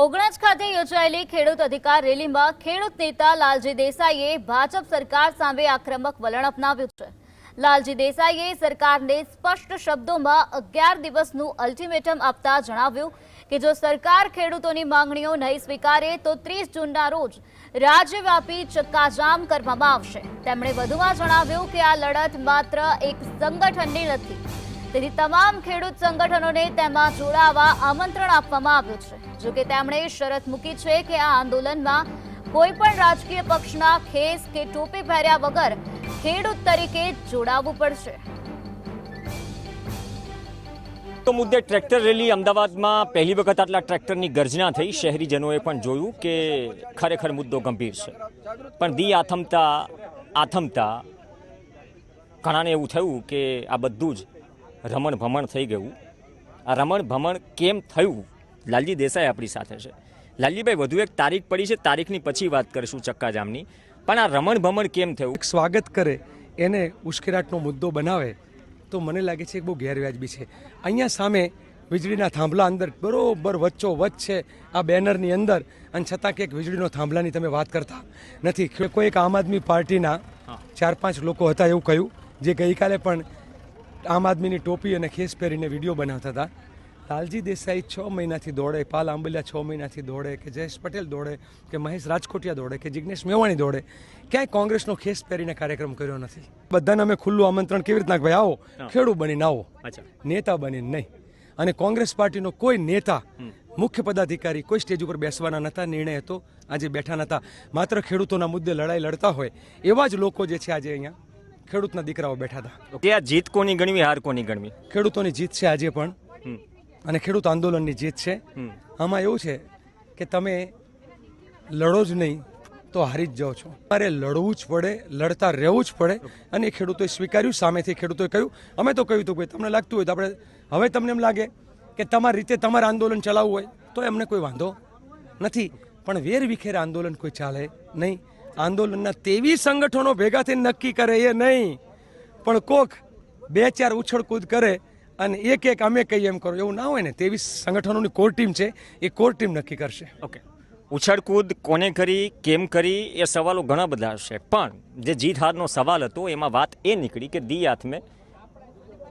ઓગણજ ખાતે યોજાયેલી ખેડૂત અધિકાર રેલીમાં ખેડૂત નેતા લાલજી દેસાઈએ ભાજપ સરકાર સામે આક્રમક વલણ અપનાવ્યું છે। લાલજી દેસાઈએ સરકારને સ્પષ્ટ શબ્દોમાં 11 દિવસનું અલ્ટિમેટમ આપતા જણાવ્યું કે જો સરકાર ખેડૂતોની માંગણીઓ નહીં સ્વીકારે તો 30 જૂનના રોજ રાજ્યવ્યાપી ચક્કાજામ કરવામાં આવશે। તેમણે વધુમાં જણાવ્યું કે આ લડત માત્ર એક સંગઠનની નથી, તેથી તમામ ખેડૂત સંગઠનોને તેમાં જોડાવા આમંત્રણ આપવામાં આવ્યું છે। જો કે તેમણે શરત મૂકી છે કે આ આંદોલનમાં કોઈ પણ રાજકીય પક્ષના ખેસ કે ટોપી પહેર્યા વગર ખેડૂત તરીકે જોડાવવું પડશે। તો મુદ્દે ટ્રેક્ટર રેલી અમદાવાદમાં પહેલી વખત આટલા ટ્રેક્ટરની ગર્જના થઈ। શહેરીજનોએ પણ જોયું કે ખરેખર મુદ્દો ગંભીર છે, પણ દી આથમતા ઘણાને એવું થયું કે આ બધું જ રમણ ભમણ થઈ ગયું। આ રમણ ભમણ કેમ થયું, લાલજી દેસાઈ આપણી સાથે છે। લાલજીભાઈ, વધુ એક તારીખ પડી છે, તારીખની પછી વાત કરીશું ચક્કાજામની, પણ આ રમણ ભમણ કેમ થયું? સ્વાગત કરે એને ઉશ્કેરાટનો મુદ્દો બનાવે તો મને લાગે છે કે બહુ ગેરવ્યાજબી છે। અહીંયા સામે વીજળીના થાંભલા અંદર બરોબર વચ્ચોવચ્ચ છે આ બેનરની અંદર, અને છતાં કે એક વીજળીનો થાંભલાની તમે વાત કરતા નથી। કોઈ એક આમ આદમી પાર્ટીના 4-5 લોકો હતા એવું કહ્યું, જે ગઈકાલે પણ આમ આદમીની ટોપી અને ખેસ પહેરીને વિડીયો બનાવતા હતા। લાલજી દેસાઈ 6 મહિનાથી દોડે, પાલ આંબલિયા 6 મહિનાથી દોડે, કે જયેશ પટેલ દોડે, કે મહેશ રાજકોટિયા દોડે, કે જિગ્નેશ મેવાણી દોડે, ક્યાંય કોંગ્રેસનો ખેસ પહેરીને કાર્યક્રમ કર્યો નથી। બધાને અમે ખુલ્લું આમંત્રણ કેવી રીતના ભાઈ આવો, ખેડૂત બનીને આવો, નેતા બનીને નહીં। અને કોંગ્રેસ પાર્ટીનો કોઈ નેતા, મુખ્ય પદાધિકારી કોઈ સ્ટેજ ઉપર બેસવાના નહોતા, નિર્ણય હતો આજે બેઠા નહોતા। માત્ર ખેડૂતોના મુદ્દે લડાઈ લડતા હોય એવા જ લોકો જે છે આજે અહીંયા ખેડૂતના દીકરાઓ બેઠા હતા। આ જીત કોની ગણવી, હાર કોની ગણવી? ખેડૂતોની જીત છે આજે પણ, અને ખેડૂત આંદોલનની જીત છે। આમાં એવું છે કે તમે લડો જ નહીં તો હારી જ જાઓ છો। તમારે લડવું જ પડે, લડતા રહેવું જ પડે, અને ખેડૂતોએ સ્વીકાર્યું। સામેથી ખેડૂતોએ કહ્યું, અમે તો કહ્યું હતું કે તમને લાગતું હોય તો આપણે, હવે તમને એમ લાગે કે તમારી રીતે તમારે આંદોલન ચલાવવું હોય તો એમને કોઈ વાંધો નથી, પણ વેર વિખેર આંદોલન કોઈ ચાલે નહીં। આંદોલનના 23 સંગઠનો ભેગા થઈને નક્કી કરે એ નહીં, પણ કોક 2-4 ઉછળકૂદ કરે અને એક અમે કહીએ એમ કરો, એવું ના હોય ને। 23 સંગઠનોની કોર ટીમ છે, એ કોર ટીમ નક્કી કરશે। ઓકે, ઉછળકૂદ કોને કરી, કેમ કરી, એ સવાલો ઘણા બધા છે, પણ જે જીત હારનો સવાલ હતો એમાં વાત એ નીકળી કે દી હાથમે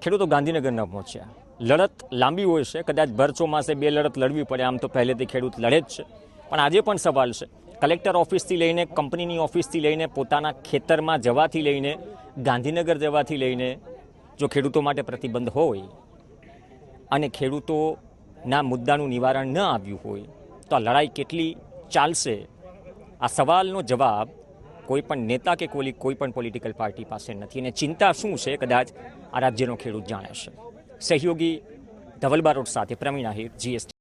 ખેડૂતો ગાંધીનગર ન પહોંચ્યા। લડત લાંબી હોય છે, કદાચ ભર ચોમાસે 2 લડત લડવી પડે, આમ તો પહેલેથી ખેડૂત લડે જ છે, પણ આજે પણ સવાલ છે કલેક્ટર ઓફિસથી લઈને, કંપનીની ઓફિસથી લઈને, પોતાના ખેતરમાં જવાથી લઈને, ગાંધીનગર જવાથી લઈને, જો ખેડૂતો માટે પ્રતિબંધ હોય અને ખેડૂતોના મુદ્દાનું નિવારણ ન આવ્યું હોય તો આ લડાઈ કેટલી ચાલશે? આ સવાલનો જવાબ કોઈ પણ નેતા કે કોઈ પણ પોલિટિકલ પાર્ટી પાસે નથી, અને ચિંતા શું છે કદાચ આ રાજ્યનો ખેડૂત જાણે છે। સહયોગી ધવલ બારોટ સાથે પ્રવીણ આહિર, GST।